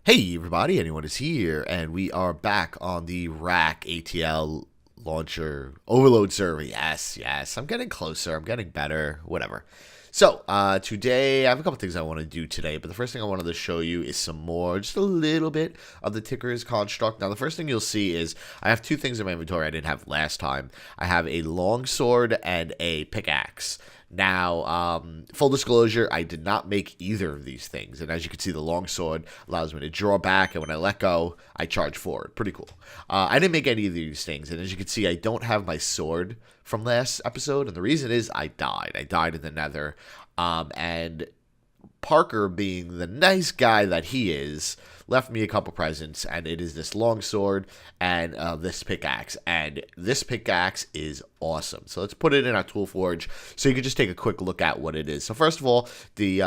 Hey everybody, anyone is here, and we are back on the Rack ATL launcher overload server. Yes, I'm getting closer, I'm getting better, whatever. So, today, I have a couple things I want to do today, but the first thing I wanted to show you is some more, just a little bit of the Ticker's construct. Now, the first thing you'll see is I have two things in my inventory I didn't have last time. I have a longsword and a pickaxe. Now, full disclosure, I did not make either of these things. And as you can see, the longsword allows me to draw back, and when I let go, I charge forward. Pretty cool. I didn't make any of these things, and as you can see, I don't have my sword from last episode, and the reason is I died. I died in the nether, and Parker, being the nice guy that he is, left me a couple presents, and it is this longsword and this pickaxe, and this pickaxe is awesome. So let's put it in our tool forge so you can just take a quick look at what it is. So first of all, the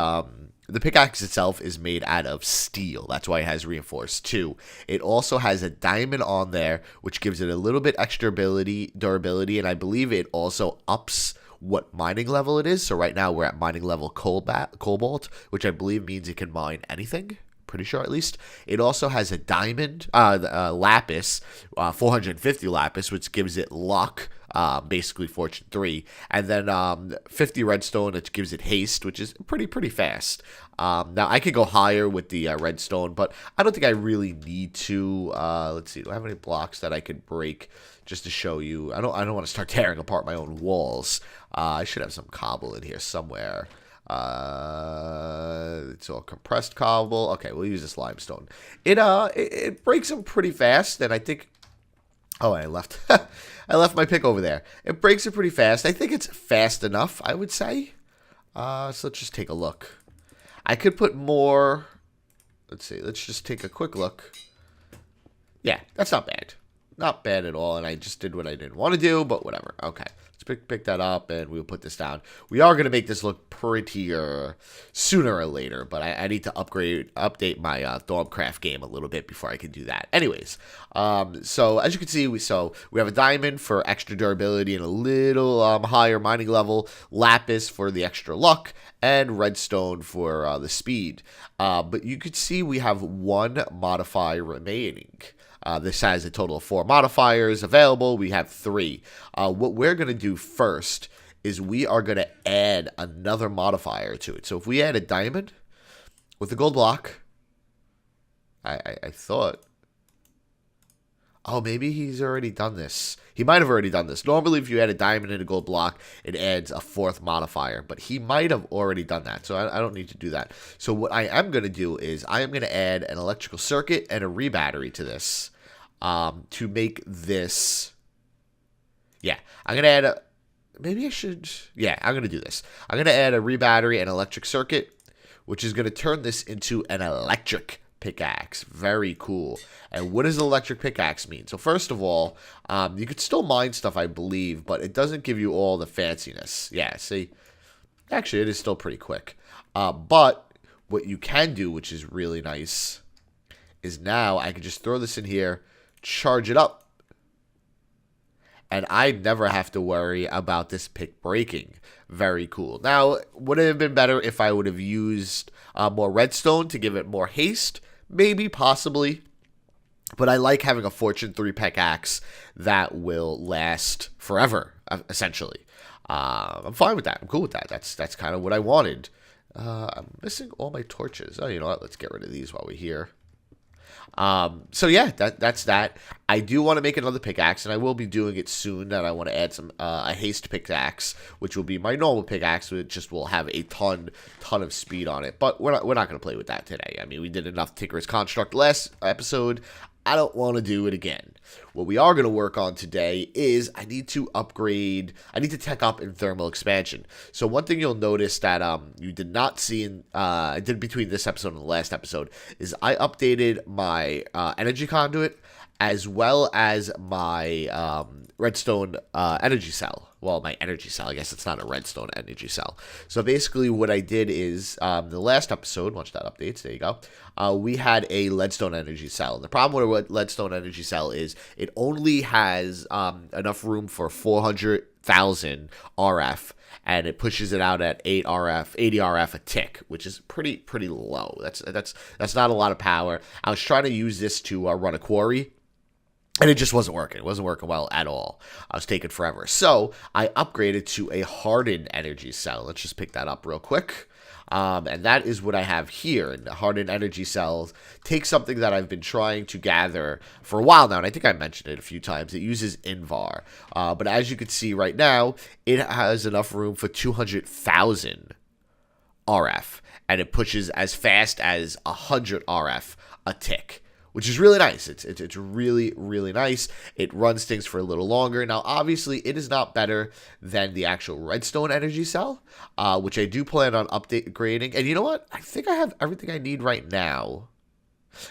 pickaxe itself is made out of steel. That's why it has reinforced 2. It also has a diamond on there, which gives it a little bit extra durability, and I believe it also ups what mining level it is. So right now we're at mining level cobalt, which I believe means it can mine anything. Pretty sure, at least. It also has a diamond, lapis, 450 lapis, which gives it luck, basically fortune 3, and then 50 redstone, which gives it haste, which is pretty fast. Now I could go higher with the redstone, but I don't think I really need to. Let's see, do I have any blocks that I could break just to show you? I don't want to start tearing apart my own walls. I should have some cobble in here somewhere. It's all compressed cobble. Okay, we'll use this limestone. It breaks them pretty fast, and I think. Oh, I left. I left my pick over there. It breaks it pretty fast. I think it's fast enough, I would say. So let's just take a look. I could put more. Let's see. Let's just take a quick look. Yeah, that's not bad. Not bad at all, and I just did what I didn't want to do, but whatever. Okay, let's pick that up, and we'll put this down. We are going to make this look prettier sooner or later, but I need to update my Stormcraft game a little bit before I can do that. Anyways, so as you can see, we have a diamond for extra durability and a little higher mining level, lapis for the extra luck, and redstone for the speed. But you could see we have one modifier remaining. This has a total of 4 modifiers available. We have 3. What we're going to do first is we are going to add another modifier to it. So if we add a diamond with a gold block, I thought, oh, maybe he's already done this. He might have already done this. Normally, if you add a diamond and a gold block, it adds a 4th modifier, but he might have already done that, so I don't need to do that. So what I am going to do is I am going to add an electrical circuit and a rebattery to this to make this. Yeah, I'm going to add a. Maybe I should. Yeah, I'm going to do this. I'm going to add a rebattery and electric circuit, which is going to turn this into an electric pickaxe. Very cool. And what does an electric pickaxe mean? So first of all, you could still mine stuff, I believe, but it doesn't give you all the fanciness. Yeah, see? Actually, it is still pretty quick. But what you can do, which is really nice, is now I can just throw this in here, charge it up, and I never have to worry about this pick breaking. Very cool. Now, would it have been better if I would have used more redstone to give it more haste? Maybe, possibly. But I like having a Fortune 3 pickaxe that will last forever, essentially. I'm fine with that. I'm cool with that. That's kind of what I wanted. I'm missing all my torches. Oh, you know what? Let's get rid of these while we're here. So yeah, that's that. I do want to make another pickaxe, and I will be doing it soon. And I want to add some a haste pickaxe, which will be my normal pickaxe, which just will have a ton of speed on it. But we're not going to play with that today. I mean, we did enough Ticker's construct last episode. I don't want to do it again. What we are going to work on today is I need to upgrade. I need to tech up in thermal expansion. So one thing you'll notice that you did not see in I did between this episode and the last episode is I updated my energy conduit as well as my redstone energy cell. Well, my energy cell. I guess it's not a redstone energy cell. So basically what I did is the last episode, watch that updates, there you go, we had a leadstone energy cell. And the problem with a leadstone energy cell is it only has enough room for 400 200,000 RF, and it pushes it out at 80 RF a tick, which is pretty low. That's not a lot of power. I was trying to use this to run a quarry, and it just wasn't working. It wasn't working well at all. I was taking forever. So I upgraded to a hardened energy cell. Let's just pick that up real quick. And that is what I have here. And the hardened energy cells take something that I've been trying to gather for a while now, and I think I mentioned it a few times. It uses Invar. But as you can see right now, it has enough room for 200,000 RF, and it pushes as fast as 100 RF a tick, which is really nice. It's really, really nice. It runs things for a little longer. Now, obviously, it is not better than the actual redstone energy cell, which I do plan on upgrading. And you know what? I think I have everything I need right now.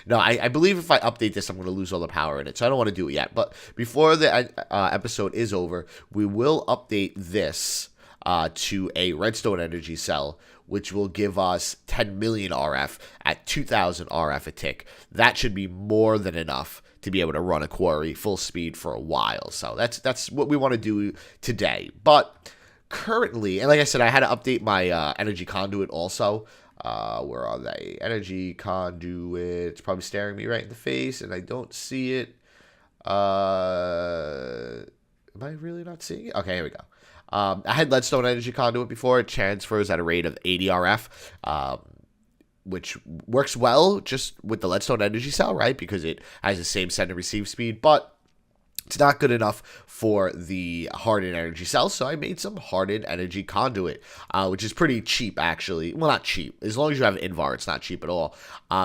No, I believe if I update this, I'm going to lose all the power in it, so I don't want to do it yet. But before the episode is over, we will update this to a redstone energy cell, which will give us 10 million RF at 2,000 RF a tick. That should be more than enough to be able to run a quarry full speed for a while. So that's what we want to do today. But currently, and like I said, I had to update my energy conduit also. Where are they? Energy conduit. It's probably staring me right in the face, and I don't see it. Am I really not seeing it? Okay, here we go. I had leadstone energy conduit before. It transfers at a rate of 80 RF, which works well just with the leadstone energy cell, right? Because it has the same send and receive speed, but it's not good enough for the hardened energy cell, so I made some hardened energy conduit, which is pretty cheap, actually. Well, not cheap. As long as you have Invar, it's not cheap at all.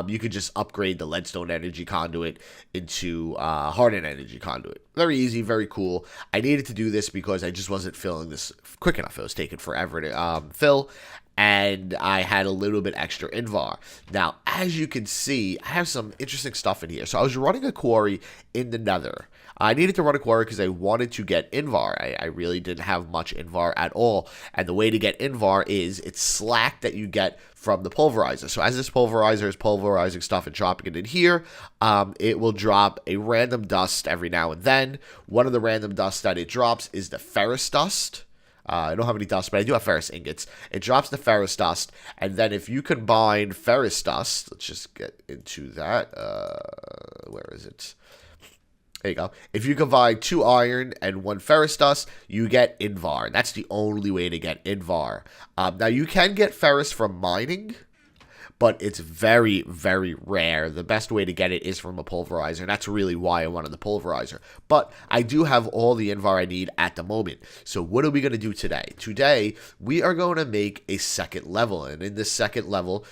You could just upgrade the leadstone energy conduit into hardened energy conduit. Very easy, very cool. I needed to do this because I just wasn't filling this quick enough. It was taking forever to fill, and I had a little bit extra Invar. Now, as you can see, I have some interesting stuff in here. So I was running a quarry in the nether. I needed to run a quarry because I wanted to get Invar. I really didn't have much Invar at all. And the way to get Invar is it's slack that you get from the pulverizer. So as this pulverizer is pulverizing stuff and dropping it in here, it will drop a random dust every now and then. One of the random dusts that it drops is the ferrous dust. I don't have any dust, but I do have ferrous ingots. It drops the ferrous dust, and then if you combine ferrous dust, let's just get into that. Where is it? There you go. If you combine 2 iron and 1 ferrous dust, you get Invar. That's the only way to get Invar. Now, you can get ferrous from mining, but it's very, very rare. The best way to get it is from a pulverizer, and that's really why I wanted the pulverizer. But I do have all the Invar I need at the moment. So what are we going to do today? Today, we are going to make a second level, and in this second level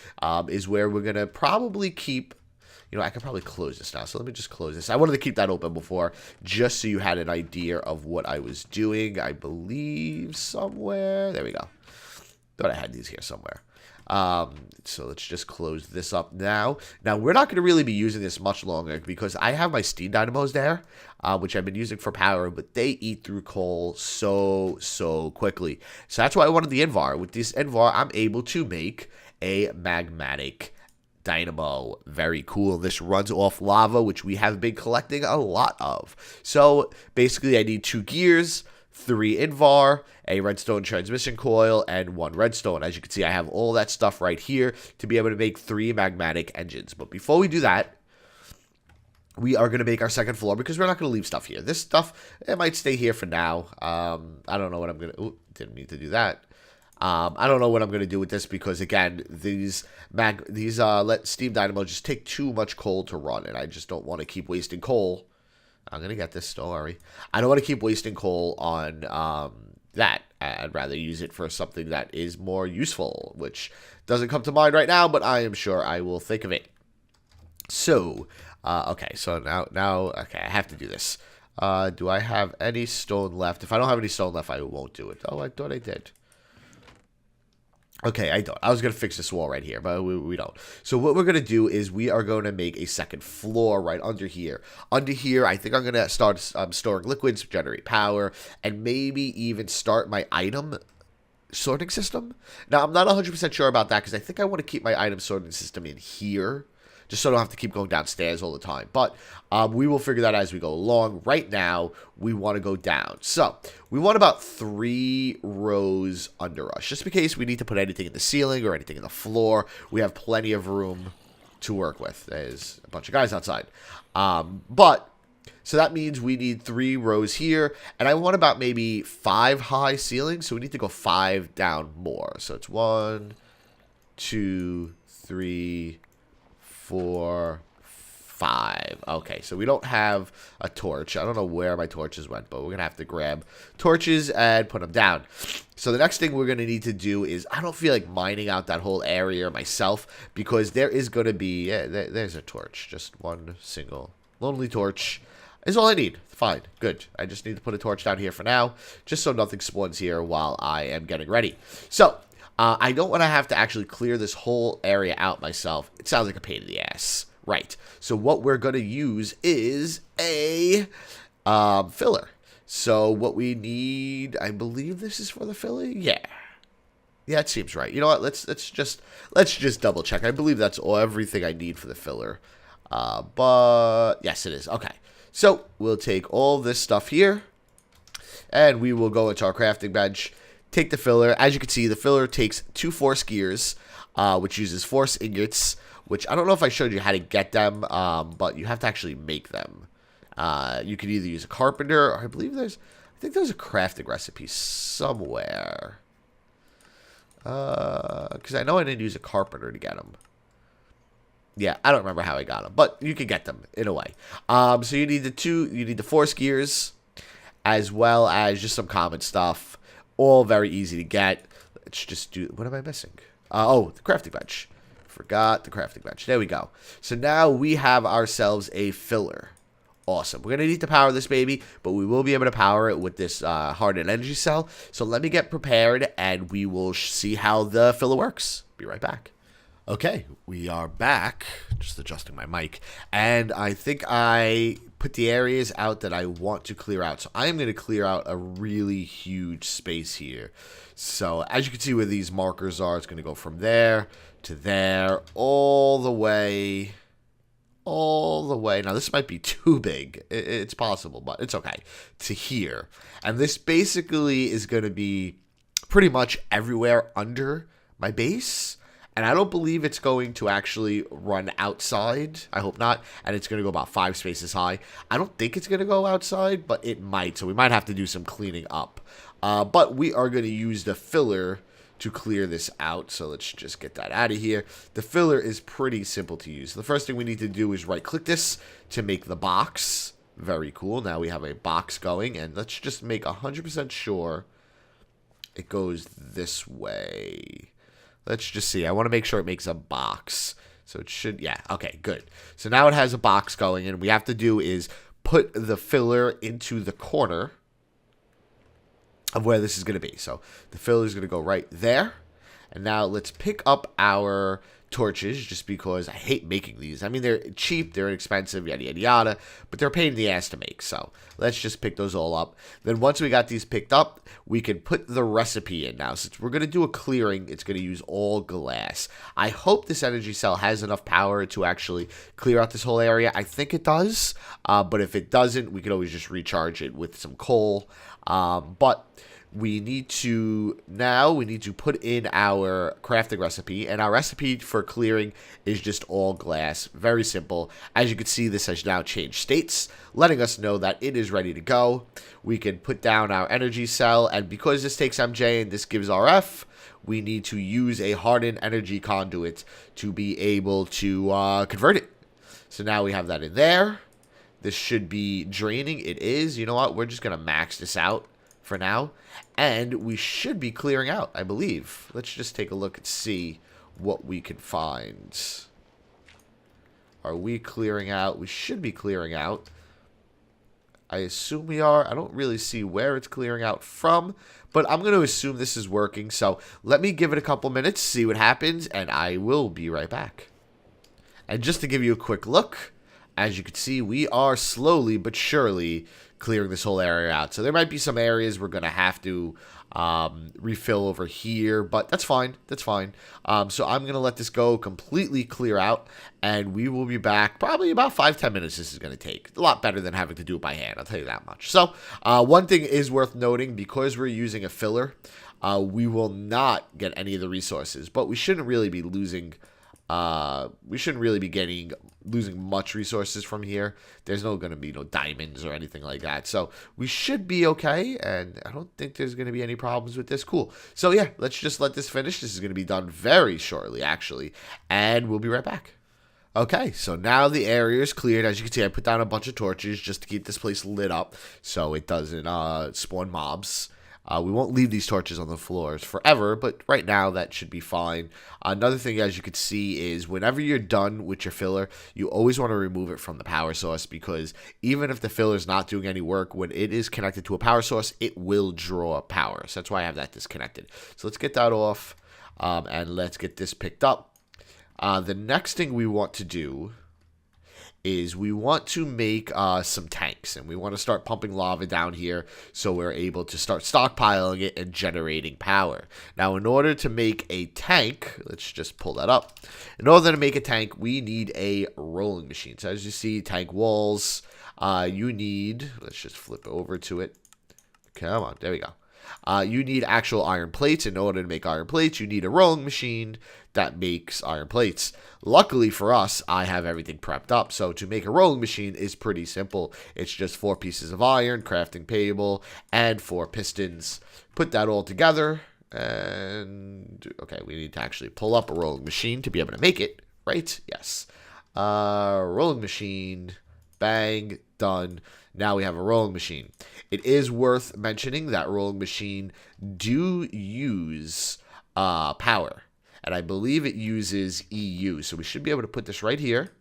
is where we're going to probably keep... You know, I could probably close this now, so let me just close this. I wanted to keep that open before, just so you had an idea of what I was doing. I believe somewhere. There we go. Thought I had these here somewhere. So let's just close this up now. Now, we're not going to really be using this much longer because I have my steam dynamos there, which I've been using for power, but they eat through coal so quickly. So that's why I wanted the Invar. With this Invar, I'm able to make a magmatic dynamo. Very cool. This runs off lava, which we have been collecting a lot of. So basically I need 2 gears, 3 Invar, a redstone transmission coil, and 1 redstone. As you can see, I have all that stuff right here to be able to make 3 magmatic engines. But before we do that, we are going to make our second floor because we're not going to leave stuff here. This stuff, it might stay here for now. I don't know what I'm going to... Ooh, didn't mean to do that. I don't know what I'm going to do with this because, again, these steam dynamos just take too much coal to run, and I just don't want to keep wasting coal. I'm going to get this, don't worry. I don't want to keep wasting coal on that. I'd rather use it for something that is more useful, which doesn't come to mind right now, but I am sure I will think of it. So, okay, so now, okay, I have to do this. Do I have any stone left? If I don't have any stone left, I won't do it. Oh, I thought I did. Okay, I don't. I was going to fix this wall right here, but we don't. So what we're going to do is we are going to make a second floor right under here. Under here, I think I'm going to start storing liquids, generate power, and maybe even start my item sorting system. Now, I'm not 100% sure about that because I think I want to keep my item sorting system in here just so I don't have to keep going downstairs all the time. But we will figure that as we go along. Right now, we want to go down. So we want about 3 rows under us, just in case we need to put anything in the ceiling or anything in the floor. We have plenty of room to work with. There's a bunch of guys outside. So that means we need 3 rows here, and I want about maybe 5 high ceilings, so we need to go 5 down more. So it's 1, 2, 3, 4, 5. Okay, so we don't have a torch. I don't know where my torches went, but we're going to have to grab torches and put them down. So the next thing we're going to need to do is, I don't feel like mining out that whole area myself, because there is going to be, there's a torch. Just one single lonely torch is all I need. Fine, good. I just need to put a torch down here for now, just so nothing spawns here while I am getting ready. So, I don't want to have to actually clear this whole area out myself. It sounds like a pain in the ass. Right. So what we're going to use is a filler. So what we need, I believe this is for the filler. Yeah. Yeah, it seems right. You know what? Let's just double check. I believe that's everything I need for the filler. But yes, it is. Okay. So we'll take all this stuff here, and we will go into our crafting bench, take the filler. As you can see, the filler takes 2 force gears, which uses force ingots, which I don't know if I showed you how to get them, but you have to actually make them. You can either use a carpenter, or I think there's a crafting recipe somewhere. Because I know I didn't use a carpenter to get them. Yeah, I don't remember how I got them, but you can get them in a way. So you need the force gears, as well as just some common stuff. All very easy to get. Let's just do, what am I missing? Oh, the crafting bench. Forgot the crafting bench. There we go. So now we have ourselves a filler. Awesome. We're going to need to power this baby, but we will be able to power it with this hardened energy cell. So let me get prepared, and we will see how the filler works. Be right back. Okay, we are back, just adjusting my mic, and I think I put the areas out that I want to clear out. So I am going to clear out a really huge space here. So as you can see where these markers are, it's going to go from there to there, all the way. Now this might be too big. It's possible, but it's okay. To here. And this basically is going to be pretty much everywhere under my base. And I don't believe it's going to actually run outside. I hope not. And it's going to go about 5 spaces high. I don't think it's going to go outside, but it might. So we might have to do some cleaning up. But we are going to use the filler to clear this out. So let's just get that out of here. The filler is pretty simple to use. The first thing we need to do is right-click this to make the box. Very cool. Now we have a box going. And let's just make 100% sure it goes this way. Let's just see. I want to make sure it makes a box. So it should, yeah, okay, good. So now it has a box going, and what we have to do is put the filler into the corner of where this is going to be. So the filler is going to go right there. And now let's pick up our torches, just because I hate making these. I mean, they're cheap, they're inexpensive, yada, yada, yada, but they're a pain in the ass to make. So let's just pick those all up. Then once we got these picked up, we can put the recipe in. Now, since we're going to do a clearing, it's going to use all glass. I hope this energy cell has enough power to actually clear out this whole area. I think it does, but if it doesn't, we can always just recharge it with some coal. But we need to put in our crafting recipe, and our recipe for clearing is just all glass. Very simple. As you can see, this has now changed states, letting us know that it is ready to go. We can put down our energy cell, and because this takes MJ and this gives RF, we need to use a hardened energy conduit to be able to convert it. So now we have that in there. This should be draining. It is. You know what? We're just going to max this out for now, and we should be clearing out, I believe. Let's just take a look and see what we can find. Are we clearing out? We should be clearing out. I assume we are. I don't really see where it's clearing out from, but I'm going to assume this is working. So let me give it a couple minutes, see what happens, and I will be right back. And just to give you a quick look, as you can see, we are slowly but surely clearing this whole area out. So there might be some areas we're going to have to refill over here, but that's fine. That's fine. So I'm going to let this go completely clear out, and we will be back probably about 5-10 minutes. This is going to take a lot better than having to do it by hand. I'll tell you that much. So one thing is worth noting, because we're using a filler, we will not get any of the resources, but we shouldn't really be losing. We shouldn't really be losing much resources from here. There's going to be no diamonds or anything like that. So we should be okay, and I don't think there's going to be any problems with this. Cool. So yeah, let's just let this finish. This is going to be done very shortly, actually, and we'll be right back. Okay, so now the area is cleared. As you can see, I put down a bunch of torches just to keep this place lit up so it doesn't spawn mobs. We won't leave these torches on the floors forever, but right now that should be fine. Another thing, as you can see, is whenever you're done with your filler, you always want to remove it from the power source, because even if the filler is not doing any work, when it is connected to a power source, it will draw power. So that's why I have that disconnected. So let's get that off, and let's get this picked up. The next thing we want to do is we want to make some tanks, and we want to start pumping lava down here so we're able to start stockpiling it and generating power. Now, in order to make a tank, let's just pull that up. In order to make a tank, we need a rolling machine. So as you see, tank walls, you need, let's just flip over to it. Come on, there we go. You need actual iron plates. In order to make iron plates, you need a rolling machine that makes iron plates. Luckily for us, I have everything prepped up. So to make a rolling machine is pretty simple. It's just 4 pieces of iron, crafting table, and 4 pistons. Put that all together. And okay, we need to actually pull up a rolling machine to be able to make it, right? Yes. Rolling machine. Bang. Done. Now we have a rolling machine. It is worth mentioning that rolling machine do use power. And I believe it uses EU. So we should be able to put this right here.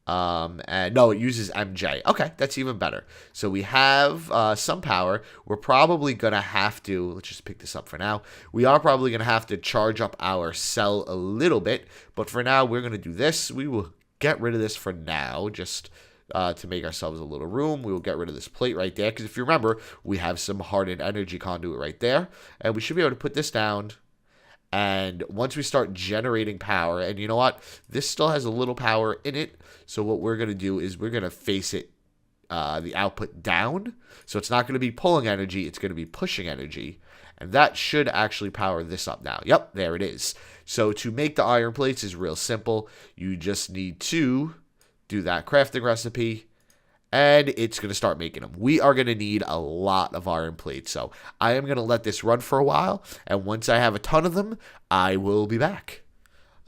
And no, it uses MJ. Okay, that's even better. So we have some power. We're probably going to have to, let's just pick this up for now. We are probably going to have to charge up our cell a little bit. But for now, we're going to do this. We will get rid of this for now, just to make ourselves a little room. We will get rid of this plate right there, because if you remember, we have some hardened energy conduit right there. And we should be able to put this down. And once we start generating power, and you know what? This still has a little power in it. So what we're going to do is we're going to face it, the output down. So it's not going to be pulling energy. It's going to be pushing energy. And that should actually power this up now. Yep, there it is. So to make the iron plates is real simple. You just need to do that crafting recipe, and it's going to start making them. We are going to need a lot of iron plates, so I am going to let this run for a while, and once I have a ton of them, I will be back.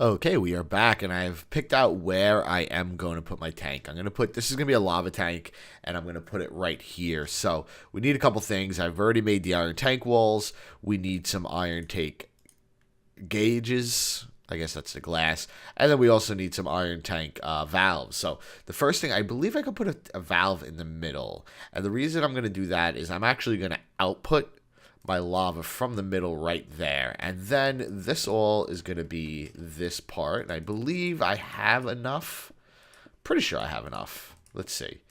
Okay, we are back, and I've picked out where I am going to put my tank. I'm going to put, this is going to be a lava tank, and I'm going to put it right here. So we need a couple things. I've already made the iron tank walls. We need some iron tank gauges. I guess that's the glass. And then we also need some iron tank valves. So the first thing, I believe I could put a valve in the middle. And the reason I'm going to do that is I'm actually going to output my lava from the middle right there. And then this all is going to be this part. And I believe I have enough. Pretty sure I have enough. Let's see.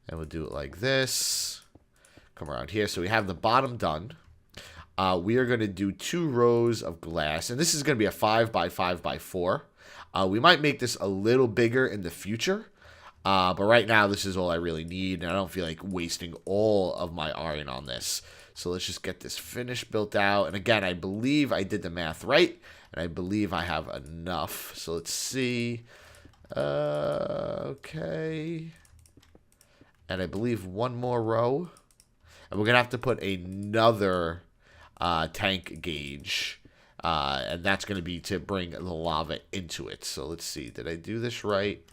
And we'll do it like this. Come around here. So we have the bottom done. We are going to do 2 rows of glass, and this is going to be a 5 by 5 by 4. We might make this a little bigger in the future, but right now this is all I really need, and I don't feel like wasting all of my iron on this. So let's just get this finished, built out, and again, I believe I did the math right, and I believe I have enough. So let's see. Okay. And I believe 1 more row, and we're going to have to put another tank gauge, and that's going to be to bring the lava into it. So let's see, did I do this right?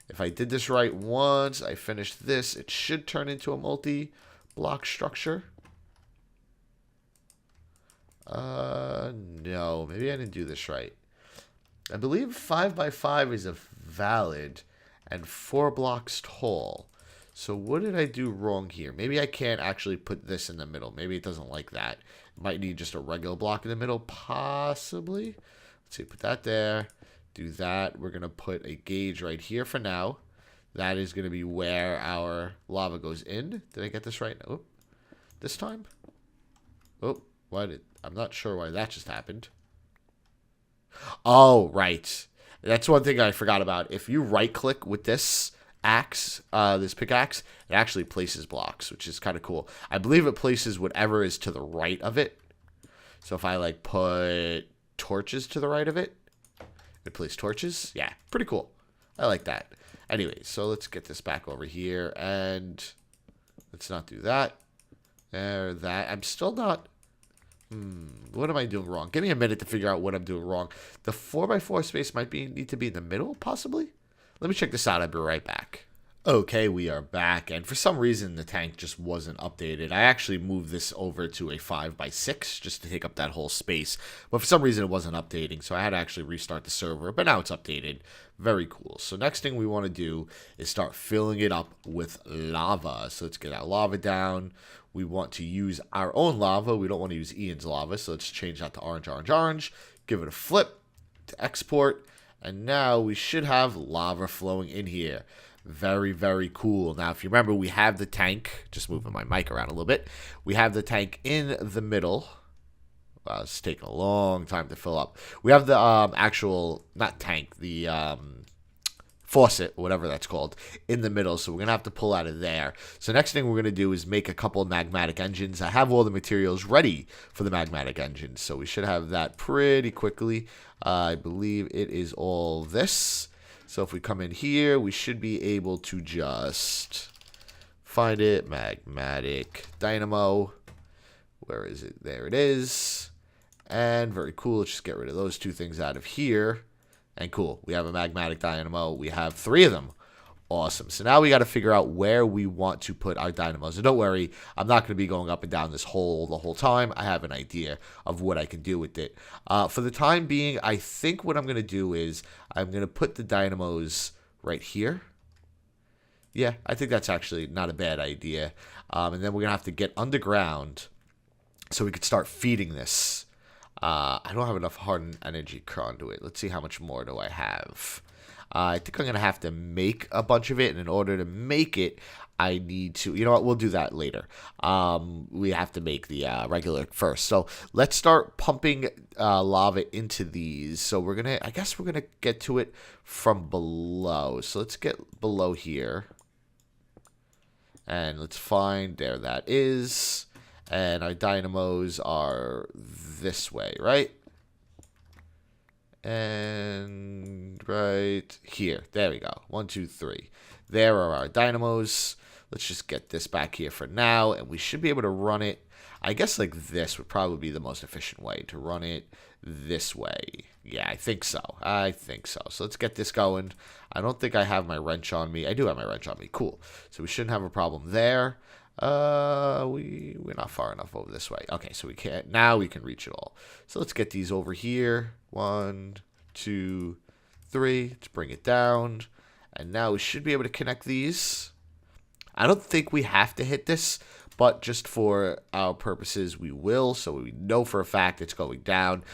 If I did this right once, I finished this, it should turn into a multi-block structure. No, maybe I didn't do this right. I believe 5 by 5 is a valid and 4 blocks tall. So what did I do wrong here? Maybe I can't actually put this in the middle. Maybe it doesn't like that. Might need just a regular block in the middle, possibly. Let's see, put that there. Do that. We're going to put a gauge right here for now. That is going to be where our lava goes in. Did I get this right? Oh, this time? Oh, I'm not sure why that just happened. Oh, right. That's one thing I forgot about. If you right-click with this axe, this pickaxe, it actually places blocks, which is kind of cool. I believe it places whatever is to the right of it. So if I, like, put torches to the right of it, it places torches. Yeah, pretty cool. I like that. Anyway, so let's get this back over here, and let's not do that. That. I'm still not... what am I doing wrong? Give me a minute to figure out what I'm doing wrong. The 4x4 space might need to be in the middle, possibly? Let me check this out. I'll be right back. Okay, we are back, and for some reason the tank just wasn't updated. I actually moved this over to a 5x6 just to take up that whole space, but for some reason it wasn't updating, so I had to actually restart the server, but now it's updated. Very cool. So next thing we want to do is start filling it up with lava. So let's get our lava down. We want to use our own lava. We don't want to use Ian's lava, so let's change that to orange, orange, orange. Give it a flip to export, and now we should have lava flowing in here. Very, very cool. Now, if you remember, we have the tank. Just moving my mic around a little bit. We have the tank in the middle. Wow, it's taking a long time to fill up. We have the actual, not tank, the faucet, whatever that's called, in the middle. So we're going to have to pull out of there. So next thing we're going to do is make a couple of magmatic engines. I have all the materials ready for the magmatic engines. So we should have that pretty quickly. I believe it is all this. So if we come in here, we should be able to just find it. Magmatic dynamo. Where is it? There it is. And very cool. Let's just get rid of those two things out of here. And cool. We have a magmatic dynamo. We have 3 of them. Awesome. So now we got to figure out where we want to put our dynamos. And don't worry, I'm not going to be going up and down this hole the whole time. I have an idea of what I can do with it. For the time being, I think what I'm going to do is I'm going to put the dynamos right here. Yeah, I think that's actually not a bad idea. And then we're going to have to get underground so we could start feeding this. I don't have enough hardened energy conduit. Let's see how much more do I have. I think I'm going to have to make a bunch of it, and in order to make it, I need to, you know what, we'll do that later. We have to make the regular first. So let's start pumping lava into these. So we're going to, I guess we're going to get to it from below. So let's get below here. And let's find, there that is. And our dynamos are this way, right? And right here. There we go. 1, 2, 3. There are our dynamos. Let's just get this back here for now, and we should be able to run it. I guess like this would probably be the most efficient way to run it this way. Yeah, I think so. I think so. So let's get this going. I don't think I have my wrench on me. I do have my wrench on me. Cool. So we shouldn't have a problem there. We're not far enough over this way. Okay, so we can't. Now we can reach it all. So let's get these over here. 1, 2, 3. Let's bring it down. And now we should be able to connect these. I don't think we have to hit this, but just for our purposes, we will. So we know for a fact it's going down.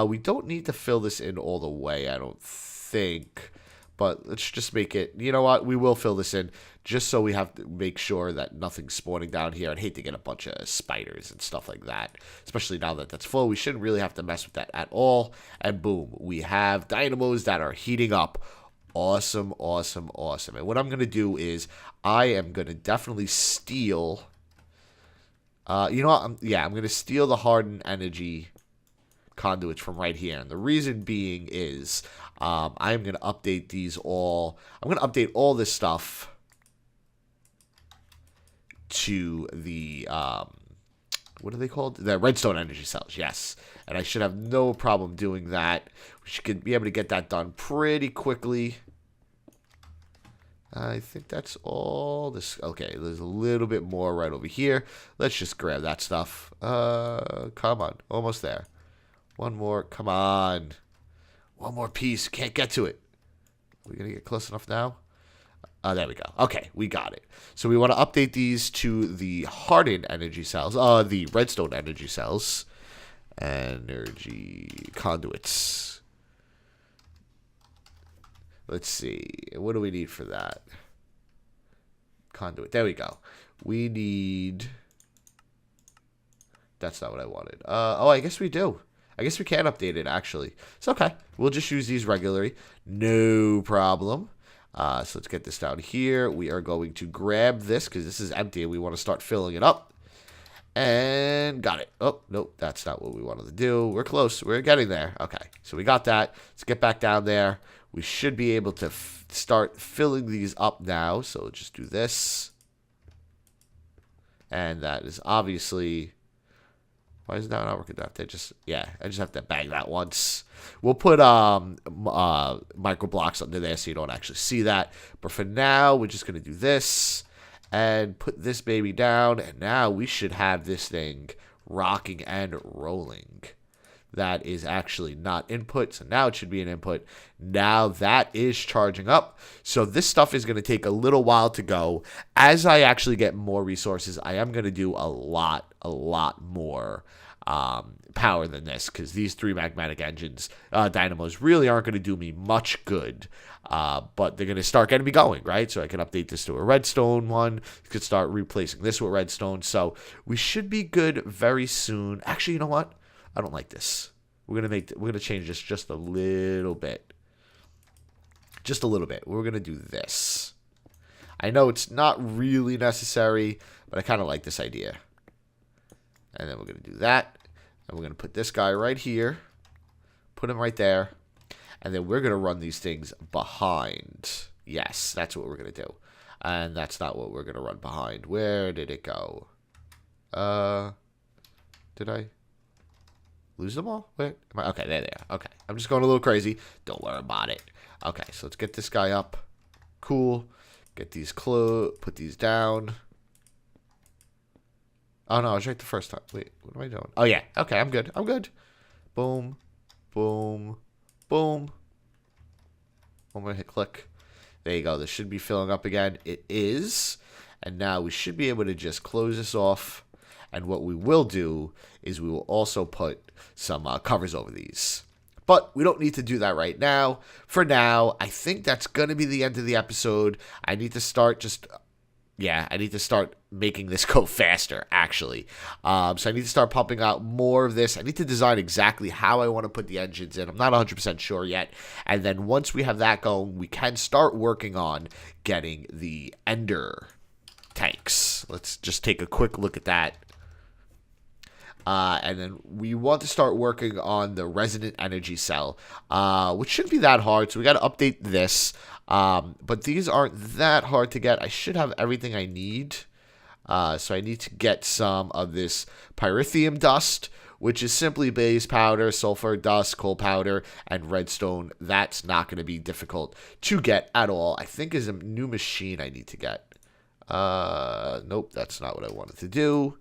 We don't need to fill this in all the way, I don't think. But let's just make it, you know what, we will fill this in just so we have to make sure that nothing's spawning down here. I'd hate to get a bunch of spiders and stuff like that, especially now that that's full. We shouldn't really have to mess with that at all. And boom, we have dynamos that are heating up. Awesome, awesome, awesome. And what I'm going to do is I am going to definitely steal, you know what, I'm going to steal the hardened energy conduits from right here. And the reason being is I'm going to update these all. I'm going to update all this stuff to the, what are they called? The redstone energy cells, yes. And I should have no problem doing that. We should be able to get that done pretty quickly. I think that's all this. Okay, there's a little bit more right over here. Let's just grab that stuff. Come on, almost there. One more, come on. One more piece, can't get to it. We're going to get close enough now. There we go. Okay, we got it. So we want to update these to the hardened energy cells, the redstone energy cells. Energy conduits. Let's see. What do we need for that? conduit. There we go. We need... That's not what I wanted. Oh, I guess we do. I guess we can update it, actually. It's okay. We'll just use these regularly. No problem. So let's get this down here. We are going to grab this because this is empty and we want to start filling it up. And got it. Oh, nope. That's not what we wanted to do. We're close. We're getting there. Okay. So we got that. Let's get back down there. We should be able to start filling these up now. So let's just do this. And that is obviously... Why is that not working? I just have to bang that once. We'll put micro blocks under there so you don't actually see that. But for now, we're just going to do this and put this baby down. And now we should have this thing rocking and rolling. That is actually not input, so now it should be an input. Now that is charging up. So this stuff is going to take a little while to go. As I actually get more resources, I am going to do a lot more power than this, because these 3 magmatic engines, dynamos, really aren't going to do me much good. But they're going to start getting me going, right? So I can update this to a redstone one. You could start replacing this with redstone. So we should be good very soon. Actually, you know what? I don't like this. We're gonna change this just a little bit. Just a little bit. We're gonna do this. I know it's not really necessary, but I kind of like this idea. And then we're gonna do that. And we're gonna put this guy right here. Put him right there. And then we're gonna run these things behind. Yes, that's what we're gonna do. And that's not what we're gonna run behind. Where did it go? Did I lose them all? Where am I? Okay, there they are. Okay, I'm just going a little crazy. Don't worry about it. Okay, so let's get this guy up. Cool. Get these put these down. Oh no, I was right the first time. Wait, what am I doing? Oh yeah. Okay, I'm good. I'm good. Boom, boom, boom. I'm gonna hit click. There you go. This should be filling up again. It is. And now we should be able to just close this off. And what we will do is we will also put some covers over these. But we don't need to do that right now. For now, I think that's going to be the end of the episode. I need to start I need to start making this go faster, actually. So I need to start pumping out more of this. I need to design exactly how I want to put the engines in. I'm not 100% sure yet. And then once we have that going, we can start working on getting the ender tanks. Let's just take a quick look at that. And then we want to start working on the resonant energy cell, which shouldn't be that hard. So we got to update this. But these aren't that hard to get. I should have everything I need. So I need to get some of this pyrithium dust, which is simply base powder, sulfur dust, coal powder, and redstone. That's not going to be difficult to get at all. I think is a new machine I need to get. Nope, that's not what I wanted to do.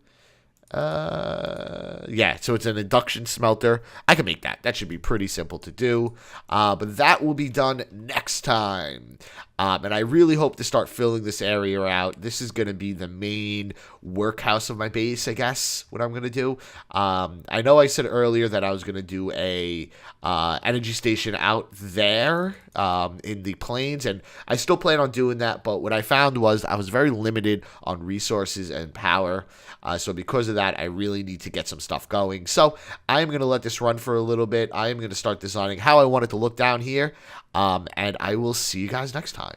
Yeah, so it's an induction smelter. I can make that. That should be pretty simple to do. But that will be done next time. And I really hope to start filling this area out. This is going to be the main workhouse of my base, I guess, what I'm going to do. I know I said earlier that I was going to do a energy station out there in the plains, and I still plan on doing that, but what I found was I was very limited on resources and power. So because of that, I really need to get some stuff going. So I'm going to let this run for a little bit. I am going to start designing how I want it to look down here. And I will see you guys next time.